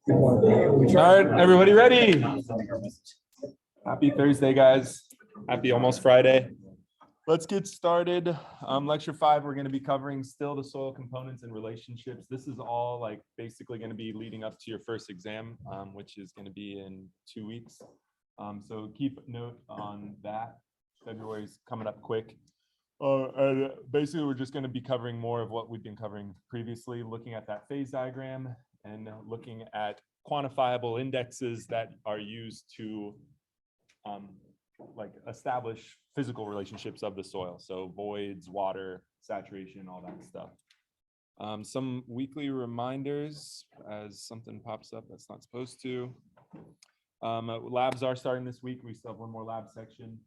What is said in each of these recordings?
All right, everybody ready? Happy Thursday, guys. Happy almost Friday. Let's get started. Lecture 5, we're going to be covering still the soil components and relationships. This is all like basically going to be leading up to your first exam, which is going to be in 2 weeks. So keep note on that. February's coming up quick. Basically, we're just going to be covering more of what we've been covering previously, looking at that phase diagram and looking at quantifiable indexes that are used to like establish physical relationships of the soil. So voids, water, saturation, all that stuff. Some weekly reminders as something pops up that's not supposed to. Labs are starting this week. We still have one more lab section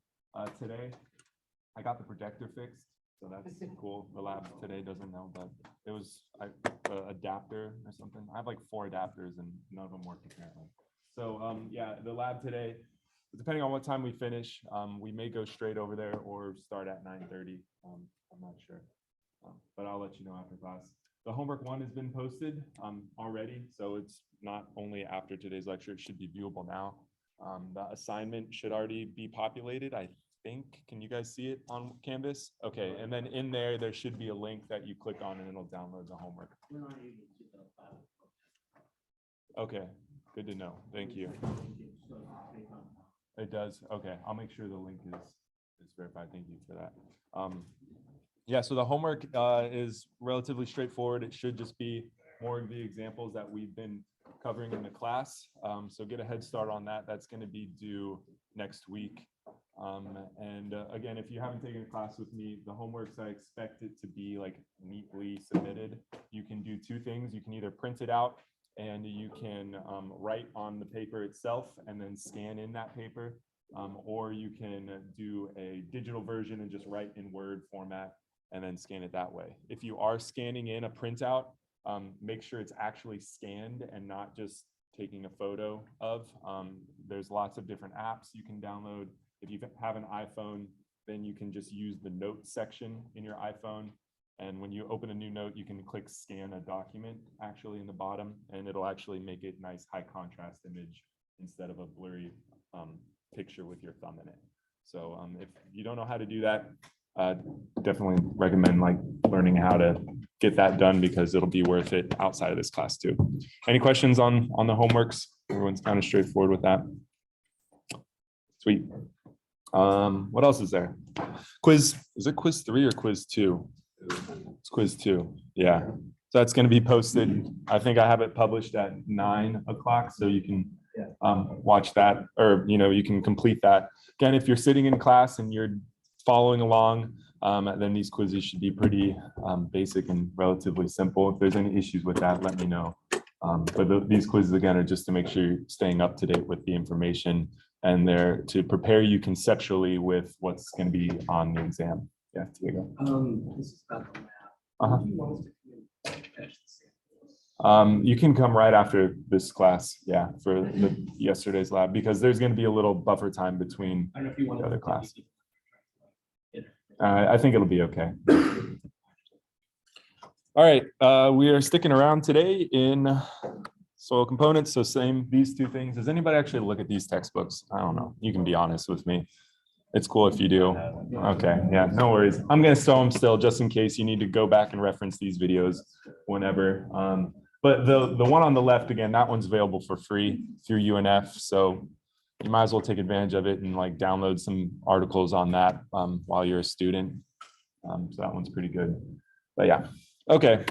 today. I got the projector fixed, so that's cool. The lab today doesn't know, but it was an adapter or something. I have like 4 adapters and none of them work apparently. So yeah, the lab today, depending on what time we finish, we may go straight over there or start at 9:30. I'm not sure, but I'll let you know after class. The homework 1 has been posted already, so it's not only after today's lecture, it should be viewable now. The assignment should already be populated, I think. Can you guys see it on Canvas? Okay, and then in there should be a link that you click on and it'll download the homework. Okay, good to know. Thank you. It does. Okay, I'll make sure the link is verified. Thank you for that. Yeah, so the homework is relatively straightforward. It should just be more of the examples that we've been covering in the class. So get a head start on that. That's going to be due next week. Again, if you haven't taken a class with me, the homeworks, I expect it to be like neatly submitted. You can do 2 things. You can either print it out and you can write on the paper itself and then scan in that paper, or you can do a digital version and just write in Word format and then scan it that way. If you are scanning in a printout, make sure it's actually scanned and not just taking a photo of. There's lots of different apps you can download. If you have an iPhone, then you can just use the notes section in your iPhone. And when you open a new note, you can click scan a document actually in the bottom, and it'll actually make it nice high contrast image instead of a blurry picture with your thumb in it. So if you don't know how to do that, definitely recommend like learning how to get that done because it'll be worth it outside of this class too. Any questions on the homeworks? Everyone's kind of straightforward with that. Sweet. What else is there? Quiz, is it quiz 3 or quiz 2? It's quiz 2. Yeah. So that's going to be posted. I think I have it published at 9 o'clock. So you can watch that, or, you can complete that. Again, if you're sitting in class and you're following along, then these quizzes should be pretty basic and relatively simple. If there's any issues with that, let me know. But these quizzes, again, are just to make sure you're staying up to date with the information, and they're to prepare you conceptually with what's going to be on the exam. Yeah, Diego. This is about the lab. Do you want us to finish the samples? You can come right after this class, yeah, for yesterday's lab, because there's going to be a little buffer time between the other class. I think it'll be okay. All right, we are sticking around today in soil components. So these 2 things. Does anybody actually look at these textbooks? I don't know. You can be honest with me. It's cool if you do. Okay, yeah, no worries. I'm gonna show them still just in case you need to go back and reference these videos whenever. But the one on the left, again, that one's available for free through UNF. So you might as well take advantage of it and like download some articles on that while you're a student. So that one's pretty good. But yeah, okay.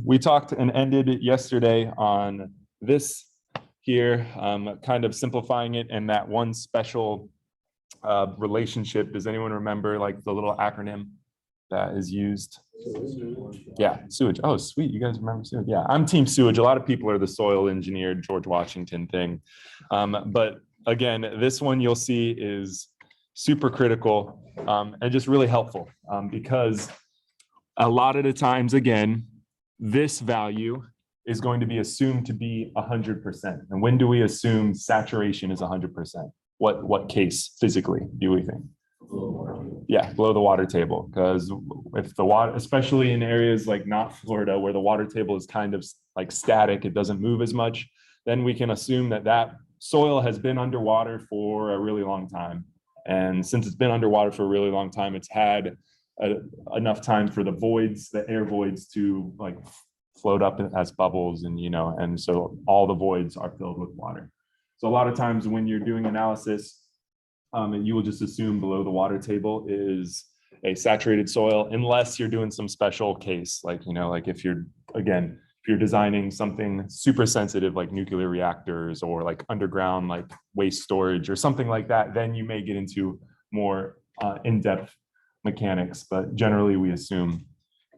We talked and ended yesterday on this here, kind of simplifying it and that one special relationship. Does anyone remember like the little acronym that is used? Yeah, sewage. Oh, sweet. You guys remember sewage? Yeah, I'm team sewage. A lot of people are the soil engineer, George Washington thing. But again, this one you'll see is super critical and just really helpful because a lot of the times, again, this value is going to be assumed to be 100%. And when do we assume saturation is 100%? What case physically do we think? Yeah, below the water table, because if the water, especially in areas like not Florida, where the water table is kind of like static, it doesn't move as much, then we can assume that that soil has been underwater for a really long time. And since it's been underwater for a really long time, it's had enough time for the voids, the air voids, to like float up as bubbles, and and so all the voids are filled with water. So a lot of times when you're doing analysis, you will just assume below the water table is a saturated soil, unless you're doing some special case, like like if you're designing something super sensitive like nuclear reactors, or like underground like waste storage or something like that, then you may get into more in-depth mechanics, but generally we assume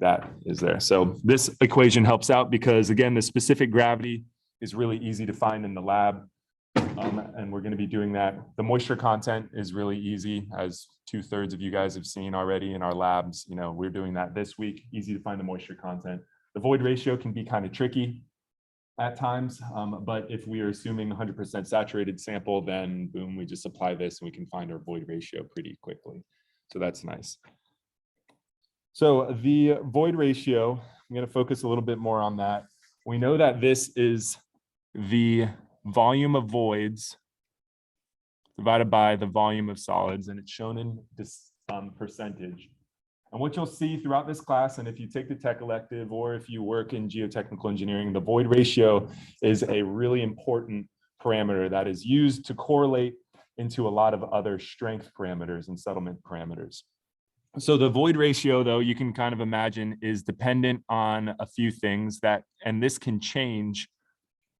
that is there. So this equation helps out because, again, the specific gravity is really easy to find in the lab, and we're going to be doing that. The moisture content is really easy, as 2/3 of you guys have seen already in our labs. We're doing that this week. Easy to find the moisture content. The void ratio can be kind of tricky at times, but if we are assuming 100% saturated sample, then boom, we just apply this and we can find our void ratio pretty quickly. So that's nice. So the void ratio, I'm going to focus a little bit more on that. We know that this is the volume of voids divided by the volume of solids, and it's shown in this percentage. And what you'll see throughout this class, and if you take the tech elective or if you work in geotechnical engineering, the void ratio is a really important parameter that is used to correlate into a lot of other strength parameters and settlement parameters. So the void ratio, though, you can kind of imagine, is dependent on a few things and this can change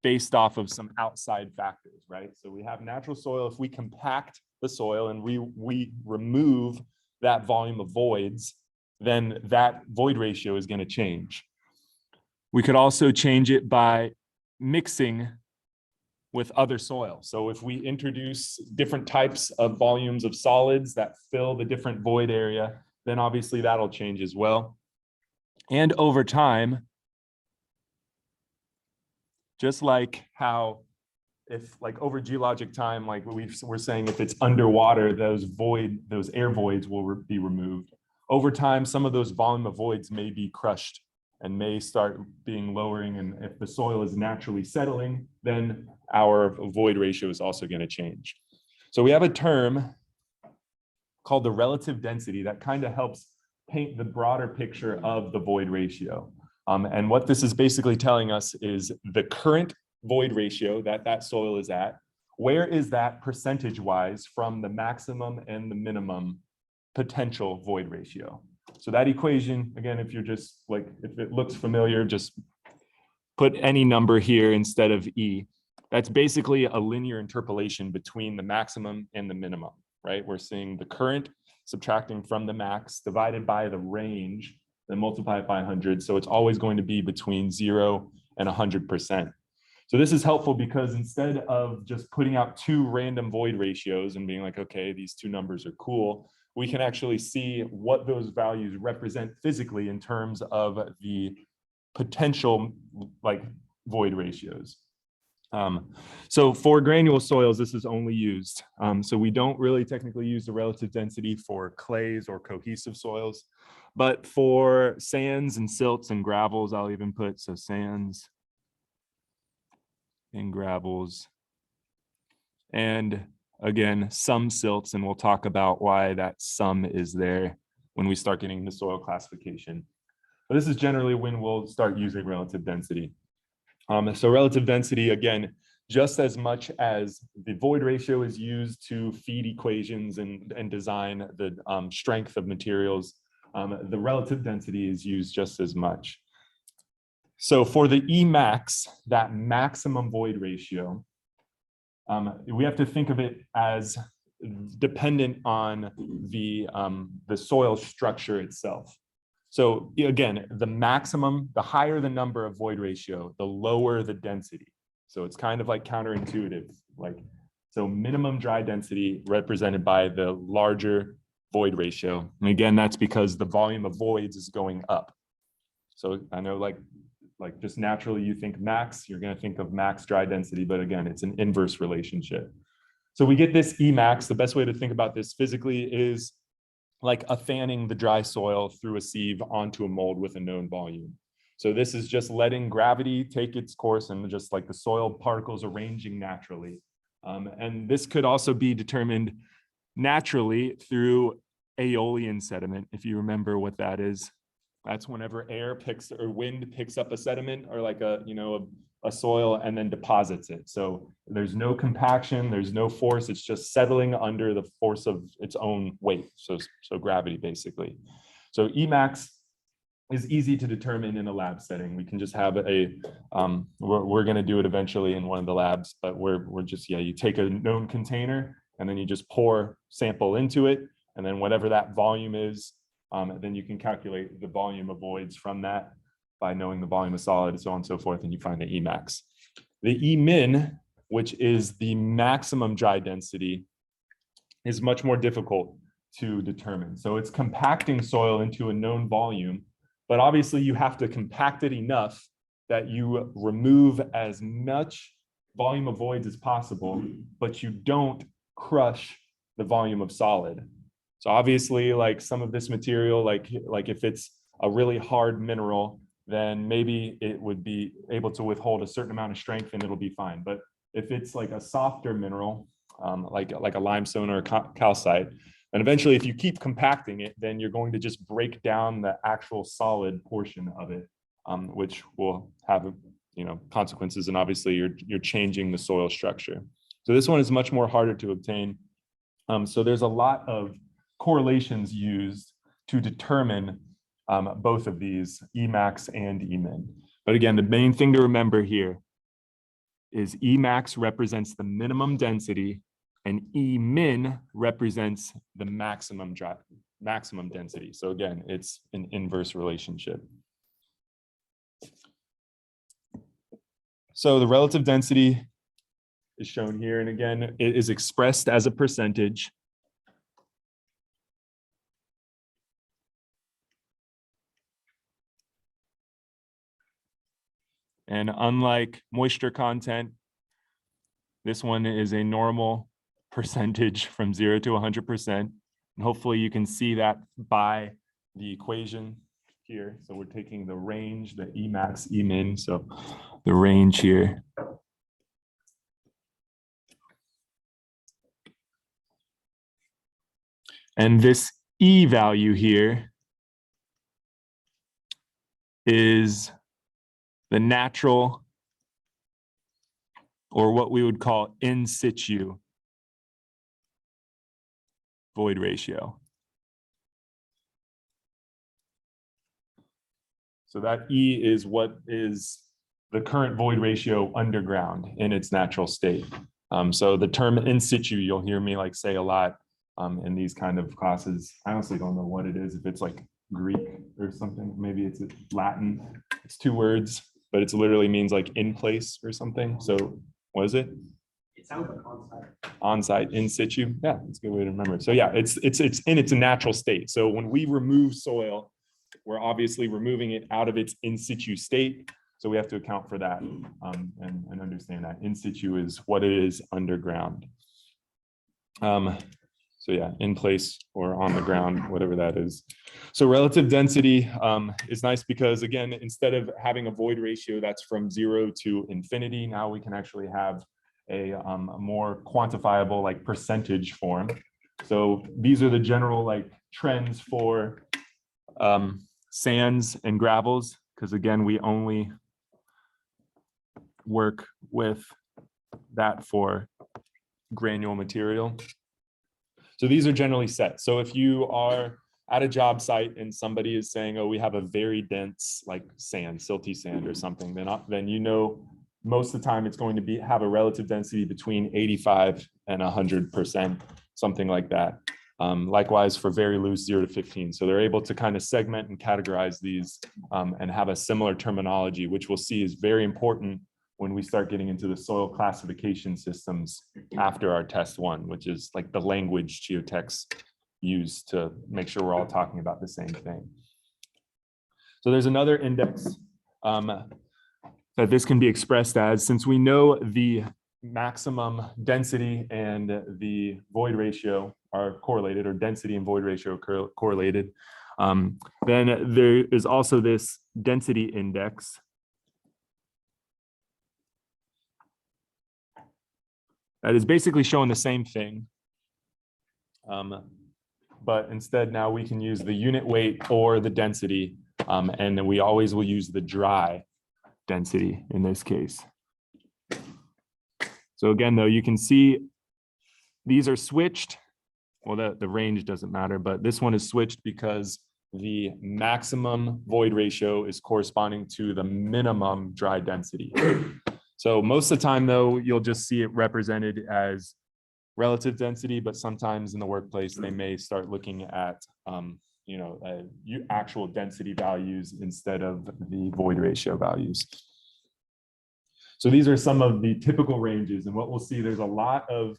based off of some outside factors, right? So we have natural soil. If we compact the soil and we remove that volume of voids, then that void ratio is going to change. We could also change it by mixing with other soil. So if we introduce different types of volumes of solids that fill the different void area, then obviously that'll change as well. And over time, just like how if like over geologic time, like we're saying, if it's underwater, those air voids will be removed. Over time, some of those volume of voids may be crushed and may start being lowering. And if the soil is naturally settling, then our void ratio is also going to change. So we have a term called the relative density that kind of helps paint the broader picture of the void ratio. And what this is basically telling us is the current void ratio that soil is at, where is that percentage-wise from the maximum and the minimum potential void ratio. So that equation, again, if you're just like, if it looks familiar, just put any number here instead of E. That's basically a linear interpolation between the maximum and the minimum, right? We're seeing the current subtracting from the max divided by the range, then multiply it by 100. So it's always going to be between 0 and 100%. So this is helpful because instead of just putting out two random void ratios and being like, okay, these two numbers are cool, we can actually see what those values represent physically in terms of the potential like void ratios. So for granule soils, this is only used. So we don't really technically use the relative density for clays or cohesive soils, but for sands and silts and gravels, I'll even put, so sands and gravels, and again, some silts, and we'll talk about why that sum is there when we start getting the soil classification. But this is generally when we'll start using relative density. So relative density, again, just as much as the void ratio is used to feed equations and design the strength of materials, the relative density is used just as much. So for the Emax, that maximum void ratio, we have to think of it as dependent on the soil structure itself. So again, the maximum, the higher the number of void ratio, the lower the density. So it's kind of like counterintuitive, like, so minimum dry density represented by the larger void ratio. And again, that's because the volume of voids is going up. So I know like just naturally you think max, you're going to think of max dry density, but again, it's an inverse relationship. So we get this Emax. The best way to think about this physically is like a fanning the dry soil through a sieve onto a mold with a known volume. So this is just letting gravity take its course and just like the soil particles arranging naturally. And this could also be determined naturally through aeolian sediment, if you remember what that is. That's whenever air picks or wind picks up a sediment or like a soil and then deposits it. So there's no compaction, there's no force, it's just settling under the force of its own weight. So gravity basically. So Emax is easy to determine in a lab setting. We can just have we're going to do it eventually in one of the labs, but we're just, you take a known container and then you just pour sample into it. And then whatever that volume is, then you can calculate the volume of voids from that by knowing the volume of solid, so on and so forth, and you find the Emax. The Emin, which is the maximum dry density, is much more difficult to determine. So it's compacting soil into a known volume, but obviously you have to compact it enough that you remove as much volume of voids as possible, but you don't crush the volume of solid. So obviously, like some of this material, like if it's a really hard mineral, then maybe it would be able to withhold a certain amount of strength and it'll be fine. But if it's like a softer mineral, like a limestone or a calcite, and eventually if you keep compacting it, then you're going to just break down the actual solid portion of it, which will have consequences. And obviously you're changing the soil structure. So this one is much more harder to obtain. So there's a lot of correlations used to determine both of these, Emax and Emin. But again, the main thing to remember here is Emax represents the minimum density and Emin represents the maximum density. So again, it's an inverse relationship. So the relative density is shown here. And again, it is expressed as a percentage. And unlike moisture content, this one is a normal percentage from 0 to 100%. And hopefully you can see that by the equation here. So we're taking the range, the Emax, Emin, so the range here. And this E value here is the natural, or what we would call in situ void ratio. So that E is what is the current void ratio underground in its natural state. So the term in situ, you'll hear me say a lot in these kind of classes. I honestly don't know what it is, if it's like Greek or something, maybe it's Latin. It's 2 words, but it literally means like in place or something. So what is it? It sounds like on-site. On-site, in situ. Yeah, that's a good way to remember it. So yeah, it's in its natural state. So when we remove soil, we're obviously removing it out of its in situ state. So we have to account for that and understand that in situ is what it is underground. So yeah, in place or on the ground, whatever that is. So relative density is nice because again, instead of having a void ratio that's from 0 to infinity, now we can actually have a more quantifiable percentage form. So these are the general trends for sands and gravels, because again, we only work with that for granule material. So these are generally set. So if you are at a job site and somebody is saying, oh, we have a very dense sand, silty sand or something, then most of the time it's going to have a relative density between 85 and 100%, something like that. Likewise for very loose 0 to 15. So they're able to kind of segment and categorize these and have a similar terminology, which we'll see is very important when we start getting into the soil classification systems after our test 1, which is the language geotechs use to make sure we're all talking about the same thing. So there's another index that this can be expressed as, since we know the maximum density and the void ratio are correlated, or density and void ratio correlated, Then there is also this density index. That is basically showing the same thing. But instead now we can use the unit weight or the density. And then we always will use the dry density in this case. So again, though, you can see these are switched. Well, the range doesn't matter, but this one is switched because the maximum void ratio is corresponding to the minimum dry density. So most of the time, though, you'll just see it represented as relative density, but sometimes in the workplace, they may start looking at actual density values instead of the void ratio values. So these are some of the typical ranges, and what we'll see, there's a lot of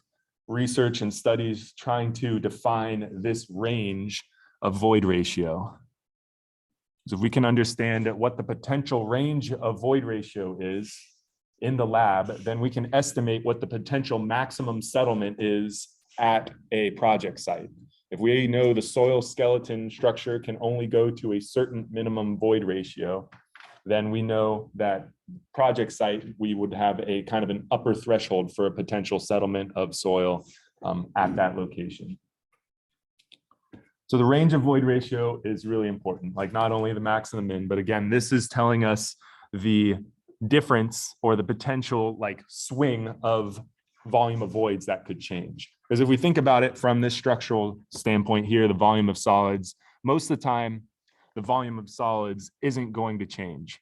research and studies trying to define this range of void ratio. So if we can understand what the potential range of void ratio is in the lab, then we can estimate what the potential maximum settlement is at a project site. If we know the soil skeleton structure can only go to a certain minimum void ratio, then we know that project site, we would have a kind of an upper threshold for a potential settlement of soil at that location. So the range of void ratio is really important, like not only the maximum min, but again, this is telling us the difference or the potential like swing of volume of voids that could change. Because if we think about it from this structural standpoint here, the volume of solids, most of the time, the volume of solids isn't going to change.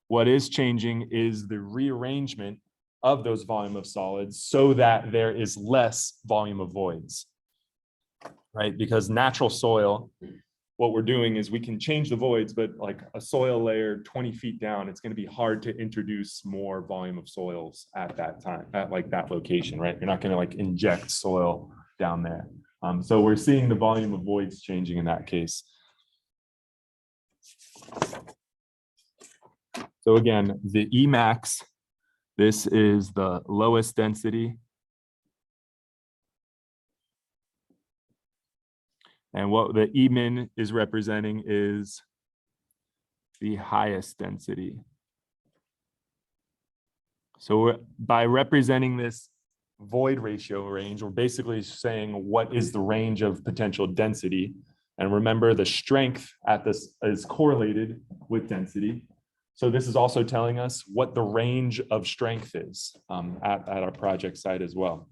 What is changing is the rearrangement of those volume of solids so that there is less volume of voids, right? Because natural soil, what we're doing is we can change the voids, but like a soil layer 20 feet down, it's going to be hard to introduce more volume of soils at that time, at like that location, right? You're not going to like inject soil down there. So we're seeing the volume of voids changing in that case. So again, the Emax, this is the lowest density. And what the Emin is representing is the highest density. So by representing this void ratio range, we're basically saying what is the range of potential density. And remember, the strength at this is correlated with density. So this is also telling us what the range of strength is at our project site as well.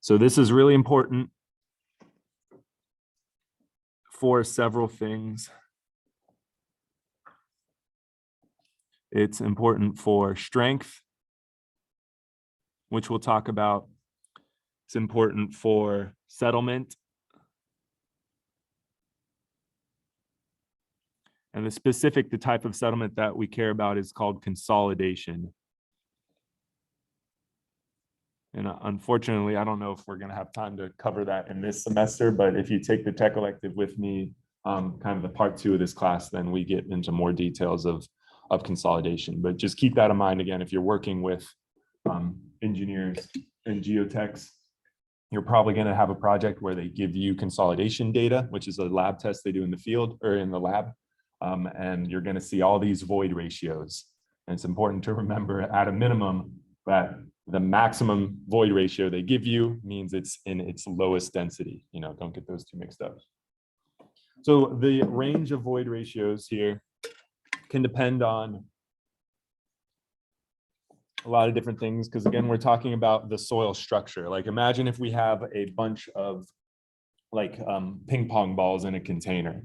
So this is really important for several things. It's important for strength, which we'll talk about. It's important for settlement. And the type of settlement that we care about is called consolidation. And unfortunately, I don't know if we're going to have time to cover that in this semester, but if you take the tech elective with me, kind of the part 2 of this class, then we get into more details of consolidation. But just keep that in mind again, if you're working with engineers and geotechs, you're probably going to have a project where they give you consolidation data, which is a lab test they do in the field or in the lab. And you're going to see all these void ratios. And it's important to remember at a minimum that the maximum void ratio they give you means it's in its lowest density. You know, don't get those two mixed up. So the range of void ratios here can depend on a lot of different things, because again, we're talking about the soil structure. Like imagine if we have a bunch of like ping pong balls in a container.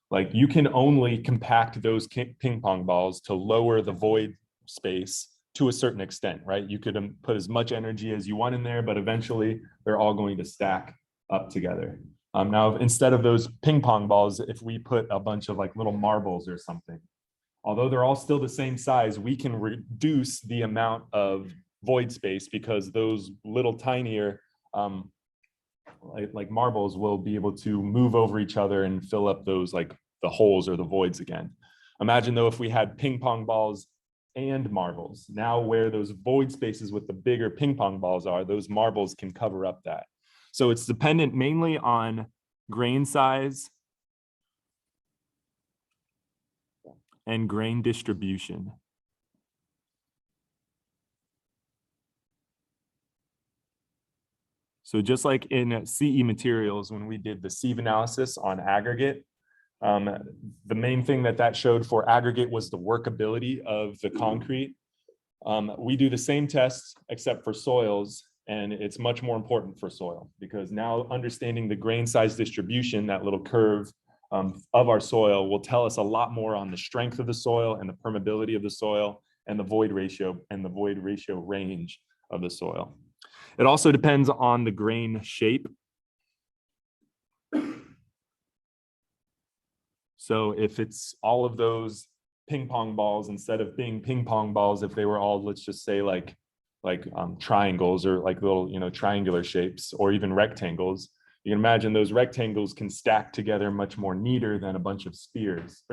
Like you can only compact those ping pong balls to lower the void space to a certain extent, right? You could put as much energy as you want in there, but eventually they're all going to stack up together. Now, instead of those ping pong balls, if we put a bunch of like little marbles or something, although they're all still the same size, we can reduce the amount of void space because those little tinier like marbles will be able to move over each other and fill up those like the holes or the voids again. Imagine though, if we had ping pong balls and marbles. Now where those void spaces with the bigger ping pong balls are, those marbles can cover up that. So it's dependent mainly on grain size and grain distribution. So just like in CE materials, when we did the sieve analysis on aggregate, the main thing that showed for aggregate was the workability of the concrete. We do the same tests except for soils, and it's much more important for soil because now understanding the grain size distribution, that little curve of our soil, will tell us a lot more on the strength of the soil and the permeability of the soil and the void ratio range of the soil. It also depends on the grain shape. So if it's all of those ping pong balls, instead of being ping pong balls, if they were all, let's just say like triangles or like little, triangular shapes or even rectangles, you can imagine those rectangles can stack together much more neater than a bunch of spheres.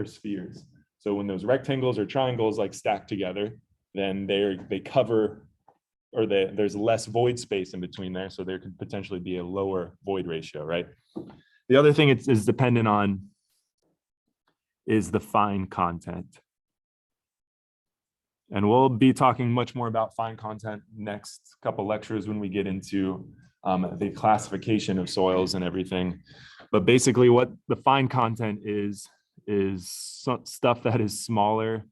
So when those rectangles or triangles like stack together, then they cover, or there's less void space in between there. So there could potentially be a lower void ratio, right? The other thing it is dependent on is the fine content. And we'll be talking much more about fine content next couple lectures when we get into the classification of soils and everything. But basically what the fine content is stuff that is smaller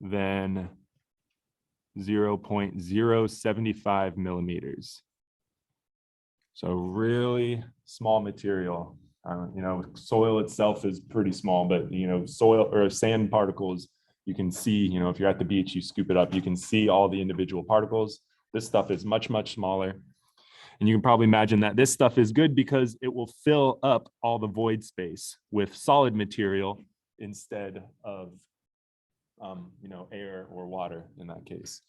than 0.075 millimeters. So really small material. Soil itself is pretty small, but soil or sand particles, you can see, if you're at the beach, you scoop it up, you can see all the individual particles. This stuff is much, much smaller. And you can probably imagine that this stuff is good because it will fill up all the void space with solid material instead of air or water in that case.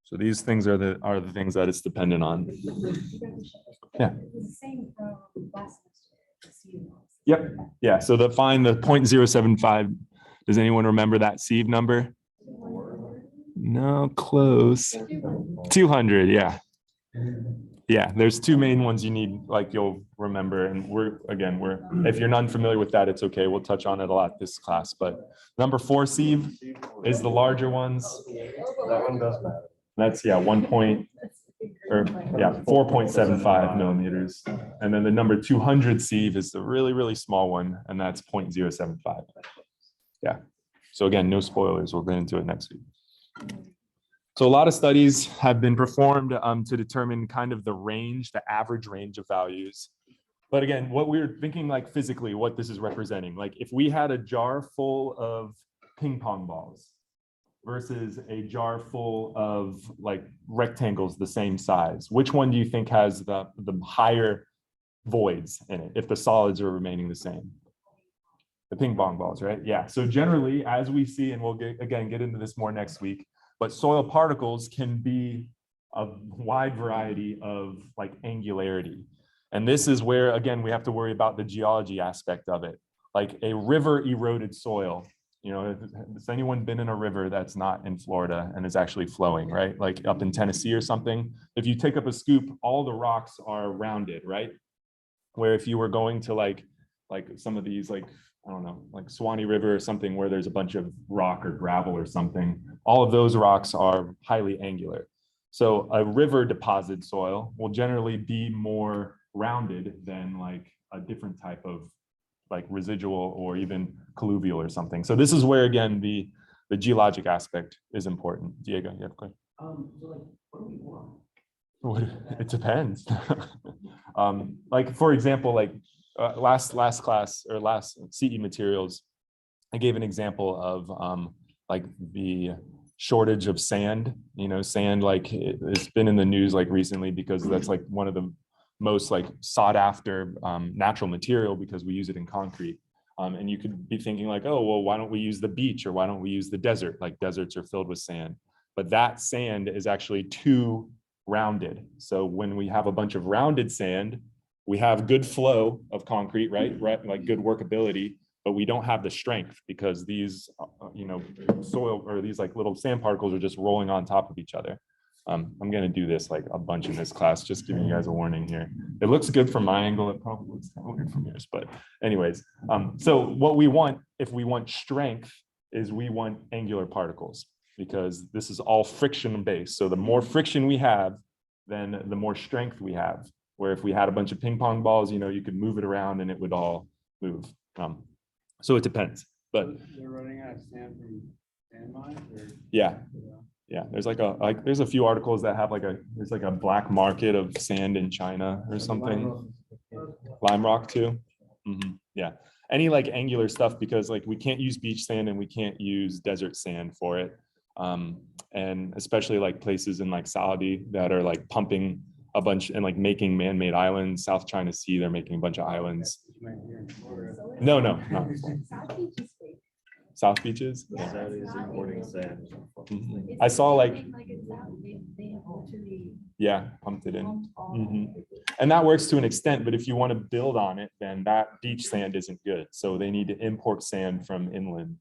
So these things are the things that it's dependent on. Yeah. Yep. Yeah. So the 0.075. Does anyone remember that sieve number? No, close. 200. Yeah. Yeah. There's two main ones you need, like you'll remember. And if you're not familiar with that, it's okay. We'll touch on it a lot this class. But number 4 sieve is the larger ones. That one does matter. That's 4.75 millimeters. And then the number 200 sieve is the really, really small one, and that's 0.075. Yeah. So again, no spoilers. We'll get into it next week. So a lot of studies have been performed to determine kind of the average range of values. But again, what we're thinking like physically, what this is representing, like if we had a jar full of ping pong balls versus a jar full of like rectangles the same size, which one do you think has the higher voids in it if the solids are remaining the same? The ping pong balls, right? Yeah. So generally, as we see, and we'll get into this more next week, but soil particles can be a wide variety of like angularity. And this is where, again, we have to worry about the geology aspect of it. Like a river eroded soil, has anyone been in a river that's not in Florida and is actually flowing, right? Like up in Tennessee or something. If you take up a scoop, all the rocks are rounded, right? Where if you were going to like some of these, like, I don't know, like Swanee River or something where there's a bunch of rock or gravel or something, all of those rocks are highly angular. So a river deposited soil will generally be more rounded than like a different type of like residual or even colluvial or something. So this is where, again, the geologic aspect is important. Diego, you have a question? So like, what do we want? It depends. Like, for example, like last class or last CE materials, I gave an example of like the shortage of sand. Sand, like it's been in the news like recently because that's like one of the most like sought after natural material because we use it in concrete. And you could be thinking like, oh, well, why don't we use the beach or why don't we use the desert? Like deserts are filled with sand, but that sand is actually too rounded. So when we have a bunch of rounded sand, we have good flow of concrete, right? Like good workability, but we don't have the strength because these, soil or these like little sand particles are just rolling on top of each other. I'm going to do this like a bunch in this class, just giving you guys a warning here. It looks good from my angle. It probably looks kind of weird from yours, but anyways. So what we want, if we want strength, is we want angular particles, because this is all friction based. So the more friction we have, then the more strength we have. Where if we had a bunch of ping pong balls, you could move it around and it would all move. So it depends, but they're running out of sand from sand mines, or? yeah. There's there's a few articles that have there's like a black market of sand in China or something. Lime rock too. Yeah, any like angular stuff, because like we can't use beach sand and we can't use desert sand for it. And especially like places in like Saudi that are like pumping a bunch and like making man-made islands. South China Sea, they're making a bunch of islands. No, not South beaches. Saudi's importing sand. I saw like, yeah, pumped it in. And that works to an extent, but if you want to build on it, then that beach sand isn't good. So they need to import sand from inland.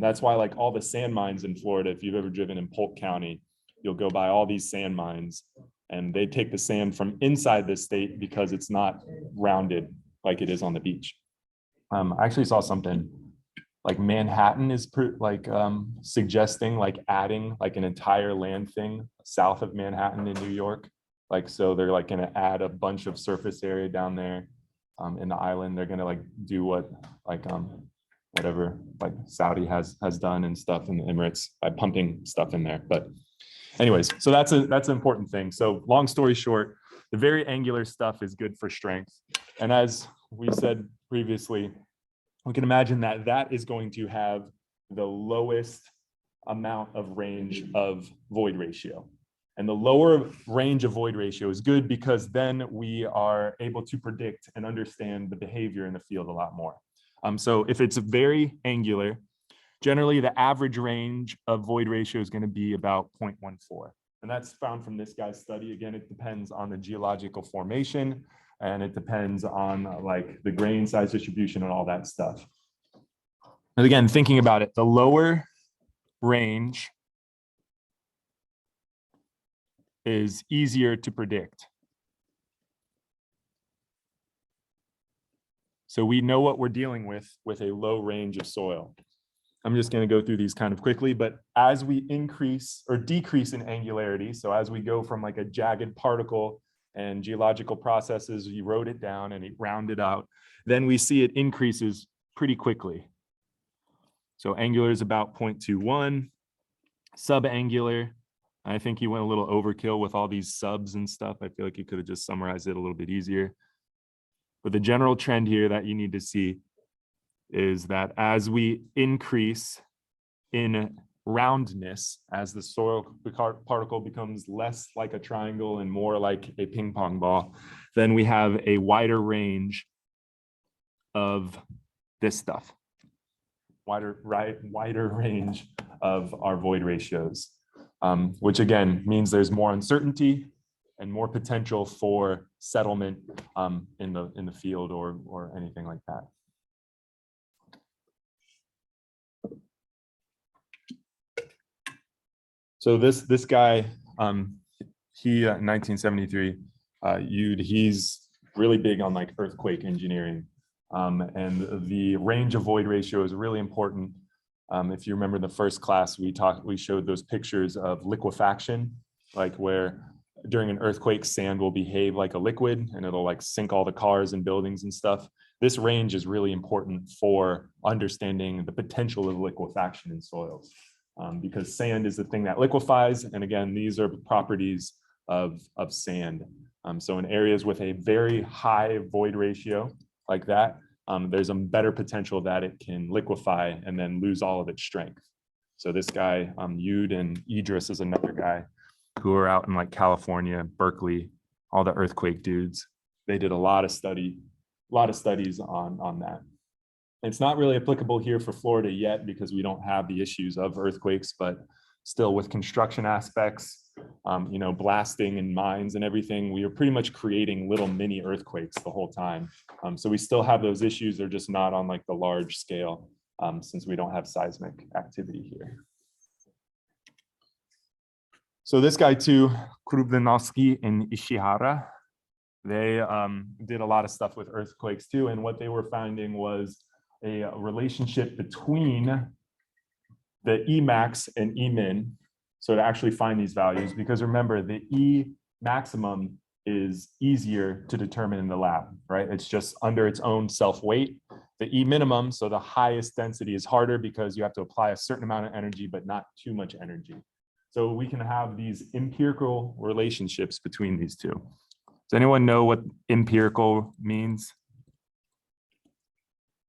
That's why like all the sand mines in Florida, if you've ever driven in Polk County, you'll go by all these sand mines and they take the sand from inside the state because it's not rounded like it is on the beach. I actually saw something like Manhattan is suggesting like adding like an entire land thing south of Manhattan in New York. Like, so they're like going to add a bunch of surface area down there in the island. They're going to like do what like whatever like Saudi has done and stuff in the Emirates by pumping stuff in there. But anyways, so that's an important thing. So long story short, the very angular stuff is good for strength. And as we said previously, we can imagine that that is going to have the lowest amount of range of void ratio. And the lower range of void ratio is good because then we are able to predict and understand the behavior in the field a lot more. So if it's very angular, generally the average range of void ratio is going to be about 0.14. And that's found from this guy's study. Again, it depends on the geological formation and it depends on like the grain size distribution and all that stuff. And again, thinking about it, the lower range is easier to predict. So we know what we're dealing with a low range of soil. I'm just going to go through these kind of quickly, but as we increase or decrease in angularity, so as we go from like a jagged particle and geological processes, you wrote it down and it rounded out, then we see it increases pretty quickly. So angular is about 0.21, subangular, I think you went a little overkill with all these subs and stuff. I feel like you could have just summarized it a little bit easier. But the general trend here that you need to see is that as we increase in roundness, as the soil particle becomes less like a triangle and more like a ping pong ball, then we have a wider range of this stuff, wider range of our void ratios, which again means there's more uncertainty and more potential for settlement in the field or anything like that. So this guy, he 1973, he's really big on like earthquake engineering, and the range of void ratio is really important. If you remember in the first class, we showed those pictures of liquefaction, like where during an earthquake, sand will behave like a liquid and it'll like sink all the cars and buildings and stuff. This range is really important for understanding the potential of liquefaction in soils. Because sand is the thing that liquefies. And again, these are properties of sand. So in areas with a very high void ratio like that, there's a better potential that it can liquefy and then lose all of its strength. So this guy, Yud and Idris is another guy who are out in like California, Berkeley, all the earthquake dudes. They did a lot of studies on that. It's not really applicable here for Florida yet because we don't have the issues of earthquakes, but still with construction aspects, you know, blasting and mines and everything, we are pretty much creating little mini earthquakes the whole time. So we still have those issues. They're just not on like the large scale since we don't have seismic activity here. So this guy too, Krublinovsky and Ishihara, they did a lot of stuff with earthquakes too. And what they were finding was a relationship between the Emax and Emin. So to actually find these values, because remember the E maximum is easier to determine in the lab, right? It's just under its own self weight. The E minimum, so the highest density, is harder because you have to apply a certain amount of energy, but not too much energy. So we can have these empirical relationships between these two. Does anyone know what empirical means?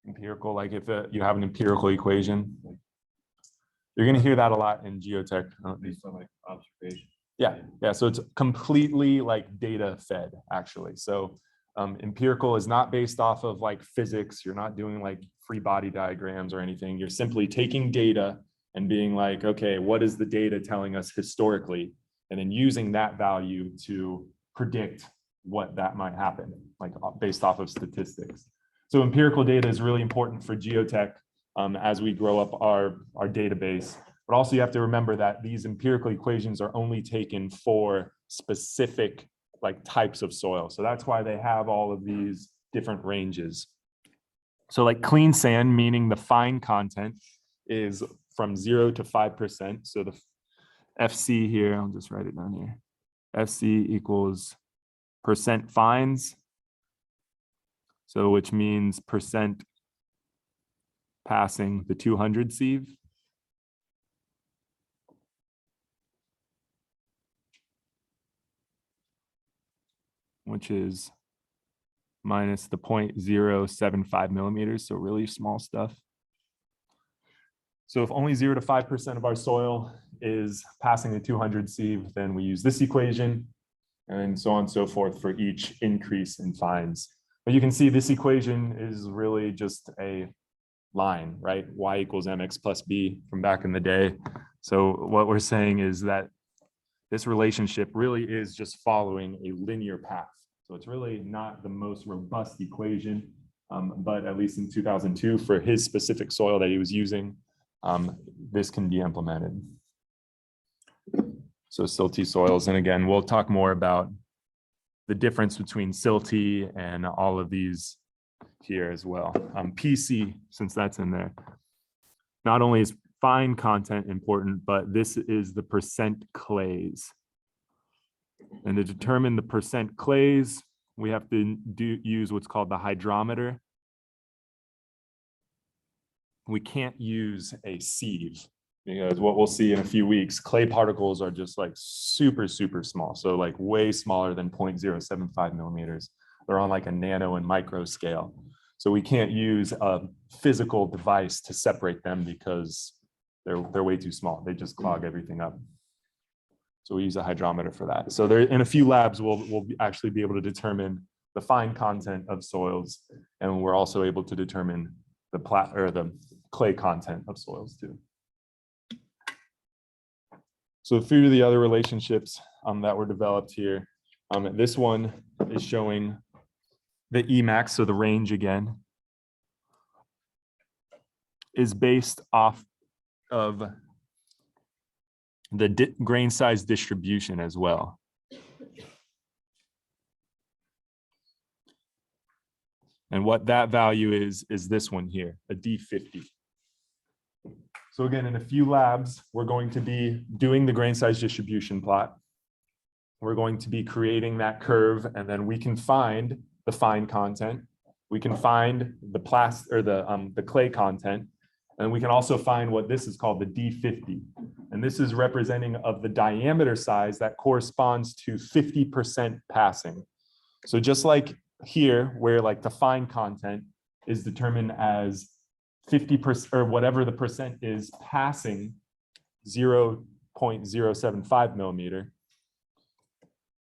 Empirical, like if you have an empirical equation. You're going to hear that a lot in geotech. Based on like observation. Yeah. So it's completely like data fed, actually. So empirical is not based off of like physics. You're not doing like free body diagrams or anything. You're simply taking data and being like, okay, what is the data telling us historically? And then using that value to predict what that might happen, like based off of statistics. So empirical data is really important for geotech as we grow up our database. But also you have to remember that these empirical equations are only taken for specific like types of soil. So that's why they have all of these different ranges. So like clean sand, meaning the fine content, is from 0 to 5%. So the FC here, I'll just write it down here. FC equals percent fines. So which means percent passing the 200 sieve. Which is minus the 0.075 millimeters, so really small stuff. So if only 0 to 5% of our soil is passing the 200 sieve, then we use this equation, and so on and so forth for each increase in fines. But you can see this equation is really just a line, right? Y equals mx plus b from back in the day. So what we're saying is that this relationship really is just following a linear path. So it's really not the most robust equation, but at least in 2002 for his specific soil that he was using, this can be implemented. So silty soils, and again, we'll talk more about the difference between silty and all of these here as well. PC, since that's in there, not only is fine content important, but this is the percent clays. And to determine the percent clays, we have to use what's called the hydrometer. We can't use a sieve because what we'll see in a few weeks, clay particles are just like super, super small. So like way smaller than 0.075 millimeters. They're on like a nano and micro scale. So we can't use a physical device to separate them because they're way too small. They just clog everything up. So we use a hydrometer for that. So there, in a few labs, we'll actually be able to determine the fine content of soils, and we're also able to determine the clay content of soils too. So a few of the other relationships that were developed here. This one is showing the Emax, so the range again, is based off of the grain size distribution as well. And what that value is this one here, a D50. So again, in a few labs, we're going to be doing the grain size distribution plot. We're going to be creating that curve, and then we can find the fine content. We can find the the clay content, and we can also find what this is called the D50. And this is representing of the diameter size that corresponds to 50% passing. So just like here, where like the fine content is determined as 50% or whatever the percent is passing 0.075 millimeter.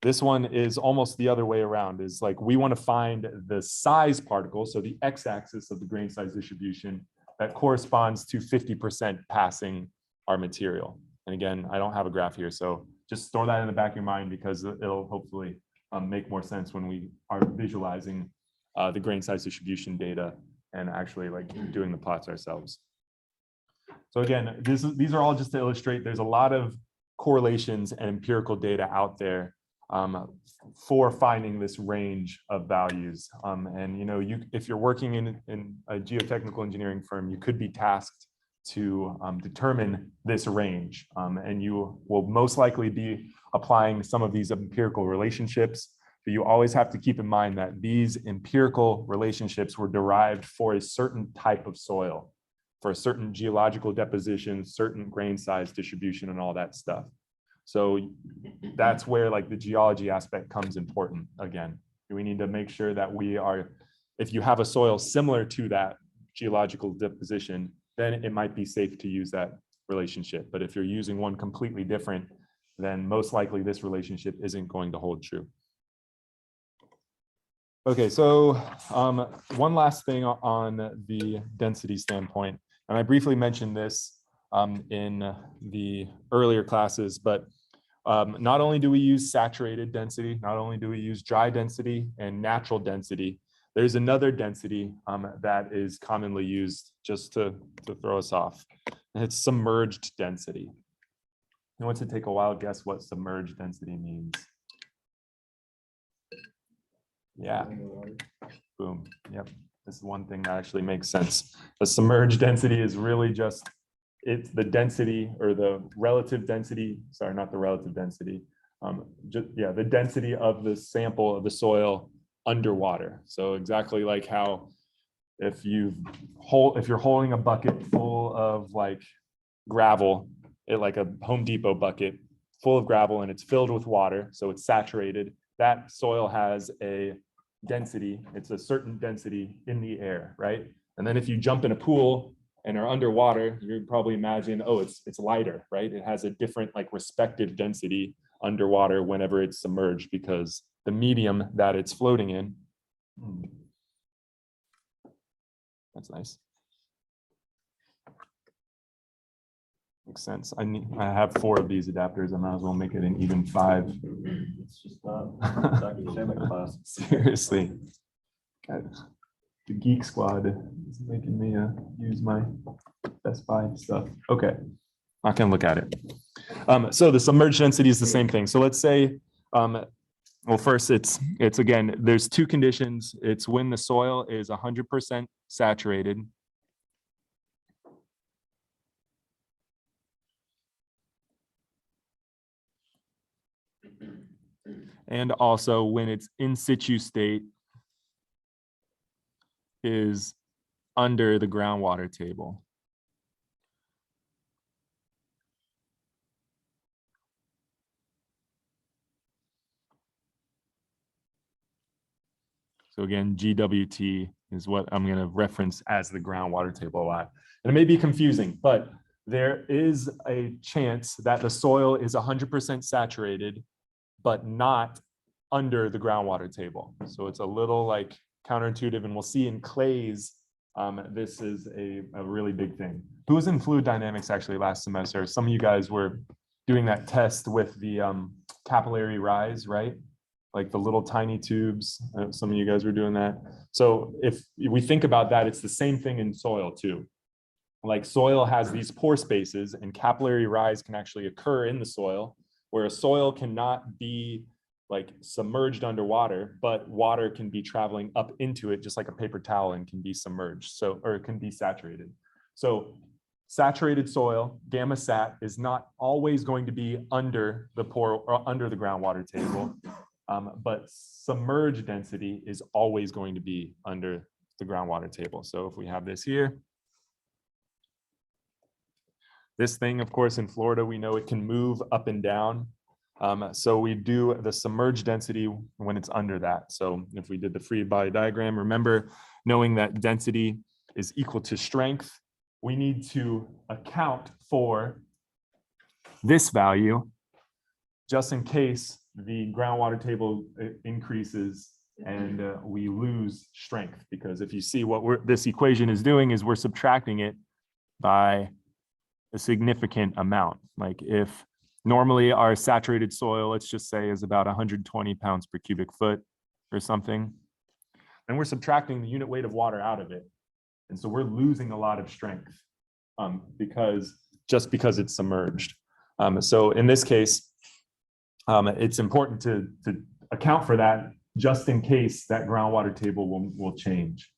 This one is almost the other way around, is like we want to find the size particle, so the x-axis of the grain size distribution that corresponds to 50% passing our material. And again, I don't have a graph here, so just store that in the back of your mind because it'll hopefully make more sense when we are visualizing the grain size distribution data and actually like doing the plots ourselves. So again, these are all just to illustrate there's a lot of correlations and empirical data out there for finding this range of values. And you know, if you're working in a geotechnical engineering firm, you could be tasked to determine this range. And you will most likely be applying some of these empirical relationships, but you always have to keep in mind that these empirical relationships were derived for a certain type of soil, for a certain geological deposition, certain grain size distribution, and all that stuff. So that's where like the geology aspect comes important again. We need to make sure that we are, if you have a soil similar to that geological deposition, then it might be safe to use that relationship. But if you're using one completely different, then most likely this relationship isn't going to hold true. Okay, so one last thing on the density standpoint, and I briefly mentioned this in the earlier classes, but not only do we use saturated density, not only do we use dry density and natural density, there's another density that is commonly used just to throw us off. And it's submerged density. Who wants to take a wild guess what submerged density means? Yeah, boom, yep. This is one thing that actually makes sense. The submerged density is really just, it's the density or the relative density, sorry, not the relative density. The density of the sample of the soil underwater. So exactly like how if you're holding a bucket full of like gravel, like a Home Depot bucket full of gravel and it's filled with water, so it's saturated, that soil has a density, it's a certain density in the air, right? And then if you jump in a pool and are underwater, you'd probably imagine, oh, it's lighter, right? It has a different like respective density underwater whenever it's submerged because the medium that it's floating in. That's nice. Makes sense. I have 4 of these adapters. I might as well make it an even 5. It's just not academic class. Seriously. The Geek Squad is making me use my Best Buy stuff. Okay, I can look at it. So the submerged density is the same thing. So let's say, well, first it's again, there's 2 conditions. It's when the soil is 100% saturated. And also when its in situ state is under the groundwater table. So again, GWT is what I'm going to reference as the groundwater table a lot. And it may be confusing, but there is a chance that the soil is 100% saturated, but not under the groundwater table. So it's a little like counterintuitive, and we'll see in clays, this is a really big thing. Who was in fluid dynamics actually last semester? Some of you guys were doing that test with the capillary rise, right? Like the little tiny tubes. Some of you guys were doing that. So if we think about that, it's the same thing in soil too. Like soil has these pore spaces and capillary rise can actually occur in the soil, where a soil cannot be like submerged underwater, but water can be traveling up into it just like a paper towel and can be submerged. So, or it can be saturated. So saturated soil, gamma sat, is not always going to be under the pore or under the groundwater table. But submerged density is always going to be under the groundwater table. So if we have this here, this thing, of course, in Florida, we know it can move up and down. So we do the submerged density when it's under that. So if we did the free body diagram, remember, knowing that density is equal to strength, we need to account for this value just in case the groundwater table increases and we lose strength. Because if you see what this equation is doing is we're subtracting it by a significant amount. Like if normally our saturated soil, let's just say, is about 120 pounds per cubic foot or something, and we're subtracting the unit weight of water out of it. And so we're losing a lot of strength because it's submerged. So in this case, it's important to account for that just in case that groundwater table will change.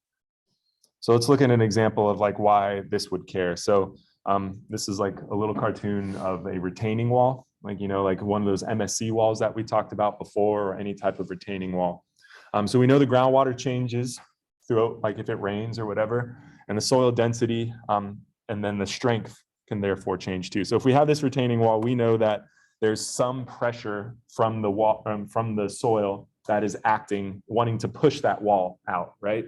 So let's look at an example of like why this would care. So this is like a little cartoon of a retaining wall, like, you know, like one of those MSC walls that we talked about before, or any type of retaining wall. So we know the groundwater changes throughout, like if it rains or whatever, and the soil density and then the strength can therefore change too. So if we have this retaining wall, we know that there's some pressure from the wall, from the soil that is wanting to push that wall out, right?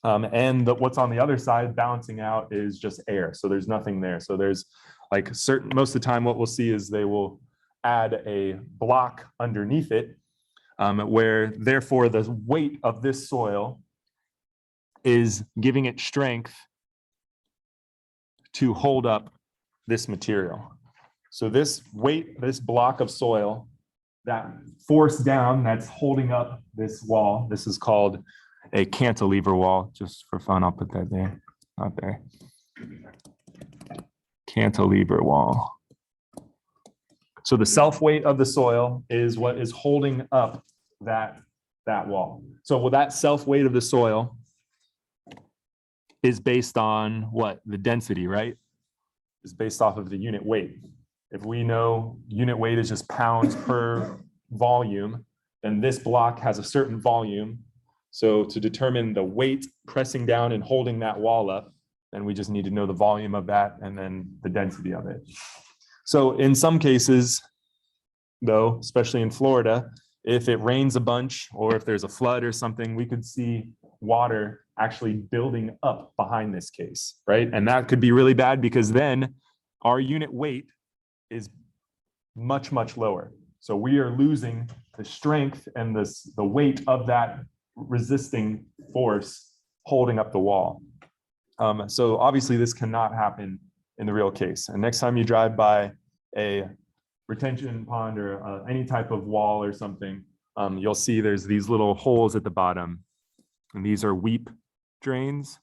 And what's on the other side balancing out is just air. So there's nothing there. So there's like most of the time what we'll see is they will add a block underneath it, where therefore the weight of this soil is giving it strength to hold up this material. So this weight, this block of soil, that force down that's holding up this wall, this is called a cantilever wall. Just for fun, I'll put that there, out there. Cantilever wall. So the self-weight of the soil is what is holding up that wall. So with that self-weight of the soil is based on what? The density, right? Is based off of the unit weight. If we know unit weight is just pounds per volume, then this block has a certain volume. So to determine the weight pressing down and holding that wall up, then we just need to know the volume of that and then the density of it. So in some cases, though, especially in Florida, if it rains a bunch or if there's a flood or something, we could see water actually building up behind this case, right? And that could be really bad because then our unit weight is much, much lower. So we are losing the strength and the weight of that resisting force holding up the wall. So obviously this cannot happen in the real case. And next time you drive by a retention pond or any type of wall or something, you'll see there's these little holes at the bottom. And these are weep drains,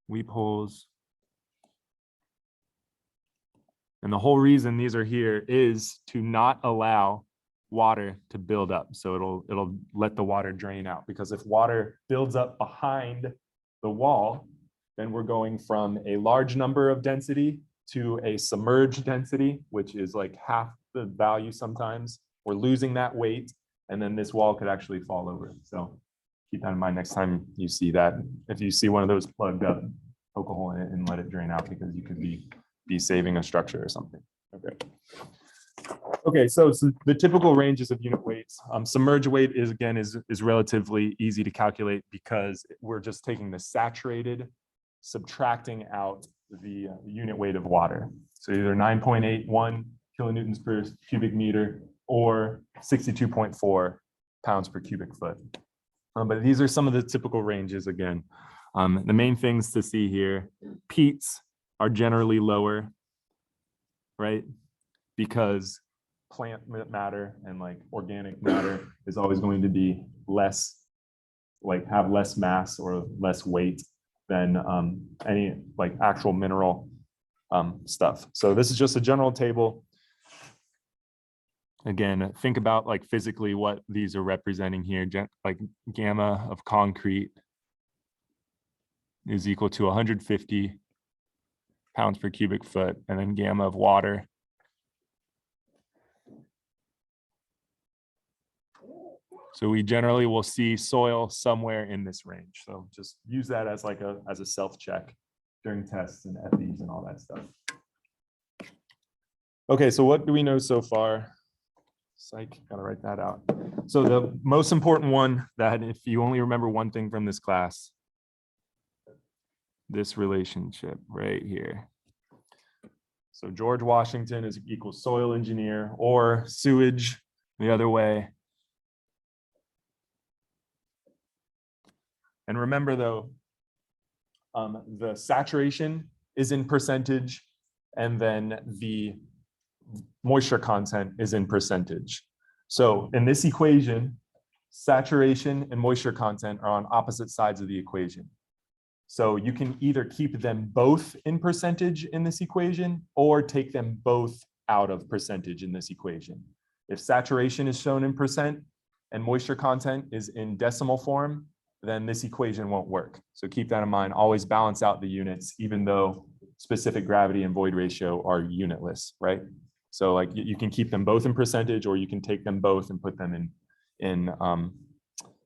weep holes. And the whole reason these are here is to not allow water to build up. So it'll let the water drain out, because if water builds up behind the wall, then we're going from a large number of density to a submerged density, which is like half the value sometimes. We're losing that weight, and then this wall could actually fall over. So keep that in mind next time you see that. If you see one of those plugged up, poke a hole in it and let it drain out, because you could be saving a structure or something. Okay, so the typical ranges of unit weights. Submerged weight is relatively easy to calculate because we're just taking the saturated, subtracting out the unit weight of water. So either 9.81 kilonewtons per cubic meter or 62.4 pounds per cubic foot. But these are some of the typical ranges again. The main things to see here: peats are generally lower, right? Because plant matter and like organic matter is always going to be less, like have less mass or less weight than any like actual mineral stuff. So this is just a general table. Again, think about like physically what these are representing here. Like gamma of concrete is equal to 150 pounds per cubic foot, and then gamma of water So we generally will see soil somewhere in this range. So just use that as like a self-check during tests and FEs and all that stuff. Okay, so what do we know so far? Psych, gotta write that out. So the most important one, that if you only remember one thing from this class, this relationship right here. So George Washington is equals soil engineer, or sewage the other way. And remember though, the saturation is in percentage, and then the moisture content is in percentage. So in this equation, saturation and moisture content are on opposite sides of the equation. So you can either keep them both in percentage in this equation or take them both out of percentage in this equation. If saturation is shown in percent and moisture content is in decimal form, then this equation won't work. So keep that in mind, always balance out the units, even though specific gravity and void ratio are unitless, right? So like you can keep them both in percentage, or you can take them both and put them in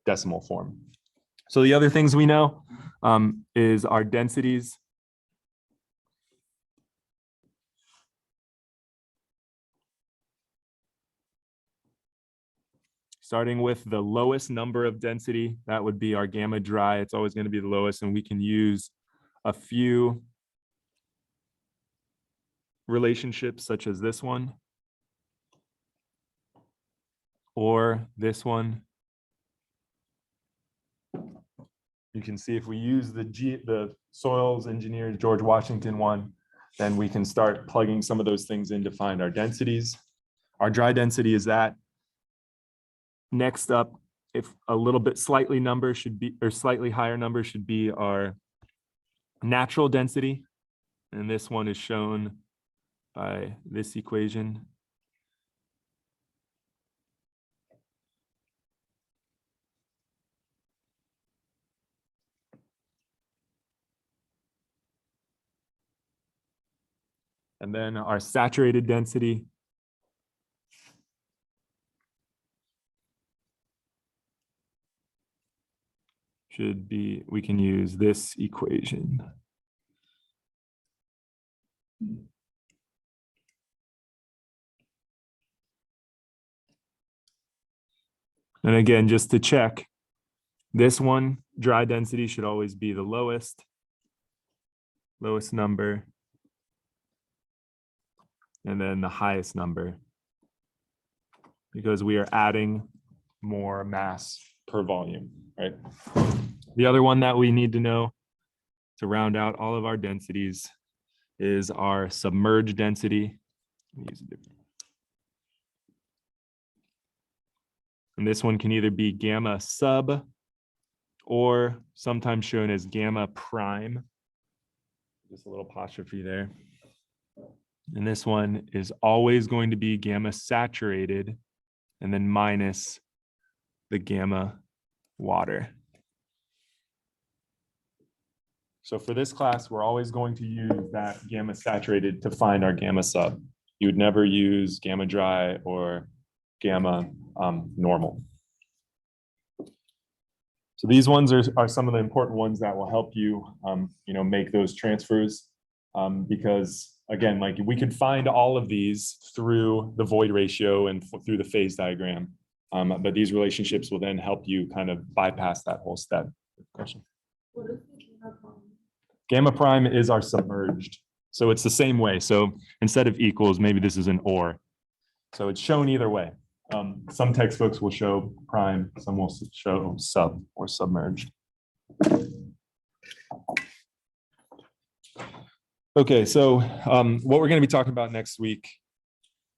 decimal form. So the other things we know is our densities. Starting with the lowest number of density, that would be our gamma dry. It's always going to be the lowest, and we can use a few relationships such as this one or this one. You can see if we use the soils engineer George Washington one, then we can start plugging some of those things in to find our densities. Our dry density is that. Next up, if a little bit slightly number should be, or slightly higher number should be our natural density. And this one is shown by this equation. And then our saturated density should be, we can use this equation. And again, just to check, this one, dry density should always be the lowest number, and then the highest number, because we are adding more mass per volume, right? The other one that we need to know to round out all of our densities is our submerged density. And this one can either be gamma sub or sometimes shown as gamma prime. Just a little apostrophe there. And this one is always going to be gamma saturated and then minus the gamma water. So for this class, we're always going to use that gamma saturated to find our gamma sub. You would never use gamma dry or gamma normal. So these ones are some of the important ones that will help you, make those transfers, because again, like we could find all of these through the void ratio and through the phase diagram, but these relationships will then help you kind of bypass that whole step. Question. What is the gamma prime? Gamma prime is our submerged. So it's the same way. So instead of equals, maybe this is an or. So it's shown either way. Some textbooks will show prime, some will show sub or submerged. Okay, so what we're going to be talking about next week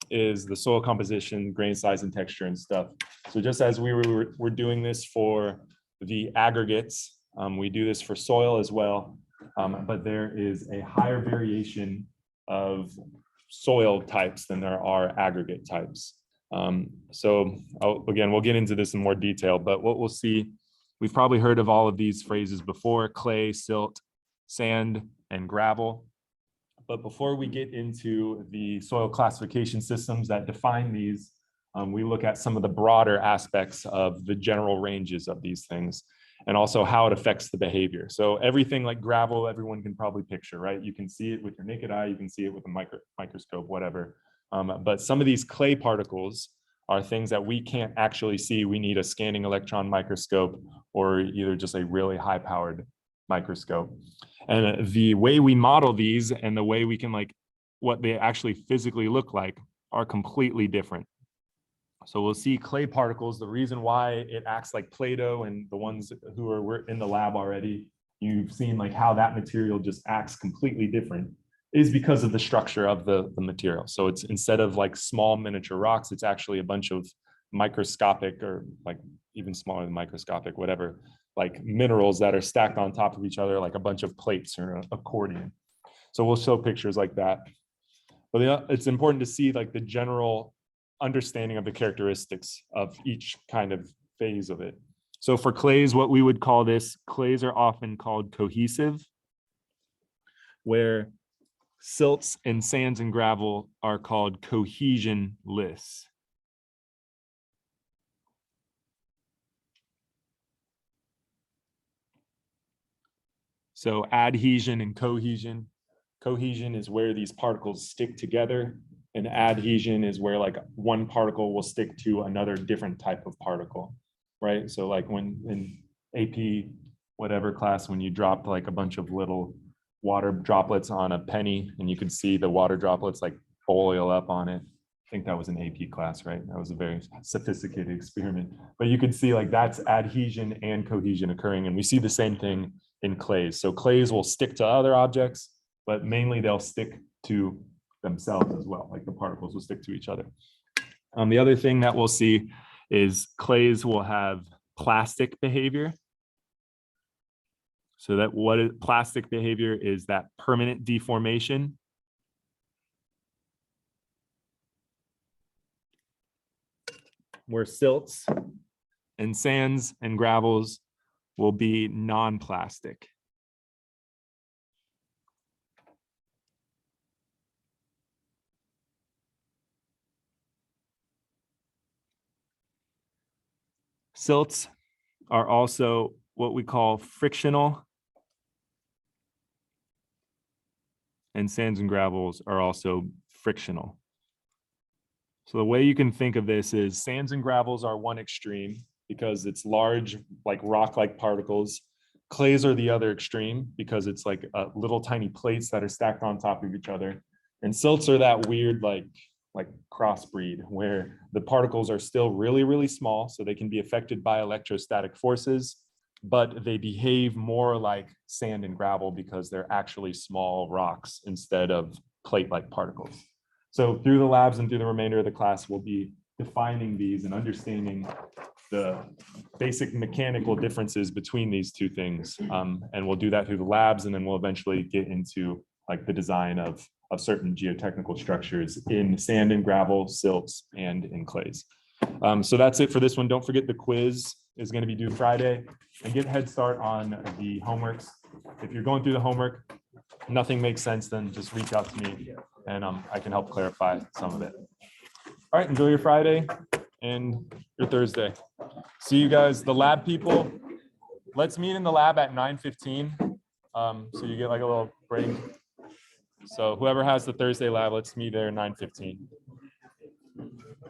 is the soil composition, grain size and texture and stuff. So just as we're doing this for the aggregates, we do this for soil as well, but there is a higher variation of soil types than there are aggregate types. Again, we'll get into this in more detail, but what we'll see, we've probably heard of all of these phrases before: clay, silt, sand, and gravel. But before we get into the soil classification systems that define these, we look at some of the broader aspects of the general ranges of these things and also how it affects the behavior. So everything like gravel, everyone can probably picture, right? You can see it with your naked eye, you can see it with a microscope, whatever. But some of these clay particles are things that we can't actually see. We need a scanning electron microscope or either just a really high powered microscope. And the way we model these and the way we can what they actually physically look like are completely different. So we'll see clay particles. The reason why it acts like Play-Doh and the ones who are in the lab already you've seen like how that material just acts completely different is because of the structure of the material. So it's instead of like small miniature rocks, it's actually a bunch of microscopic or like even smaller than microscopic, whatever, like minerals that are stacked on top of each other, like a bunch of plates or an accordion. So we'll show pictures like that. But it's important to see like the general understanding of the characteristics of each kind of phase of it. So for clays, what we would call this, clays are often called cohesive, where silts and sands and gravel are called cohesionless. So adhesion and cohesion. Cohesion is where these particles stick together, and adhesion is where like one particle will stick to another different type of particle, right? So like when in AP whatever class, when you dropped like a bunch of little water droplets on a penny and you could see the water droplets like boil up on it. I think that was an AP class, right? That was a very sophisticated experiment, but you could see like that's adhesion and cohesion occurring. And we see the same thing in clays. So clays will stick to other objects, but mainly they'll stick to themselves as well. Like the particles will stick to each other. The other thing that we'll see is clays will have plastic behavior. So that what is plastic behavior is that permanent deformation. Where silts and sands and gravels will be non-plastic. Silts are also what we call frictional, and sands and gravels are also frictional. So the way you can think of this is sands and gravels are one extreme because it's large, like rock-like particles. Clays are the other extreme because it's like little tiny plates that are stacked on top of each other. And silts are that weird like crossbreed where the particles are still really, really small, so they can be affected by electrostatic forces, but they behave more like sand and gravel because they're actually small rocks instead of plate-like particles. So through the labs and through the remainder of the class, we'll be defining these and understanding the basic mechanical differences between these two things. And we'll do that through the labs, and then we'll eventually get into like the design of certain geotechnical structures in sand and gravel, silts, and in clays. So that's it for this one. Don't forget the quiz is going to be due Friday, and get a head start on the homeworks. If you're going through the homework, nothing makes sense, then just reach out to me and I can help clarify some of it. All right, enjoy your Friday and your Thursday. See you guys, the lab people. Let's meet in the lab at 9:15. So you get like a little break. So whoever has the Thursday lab, let's meet there at 9:15.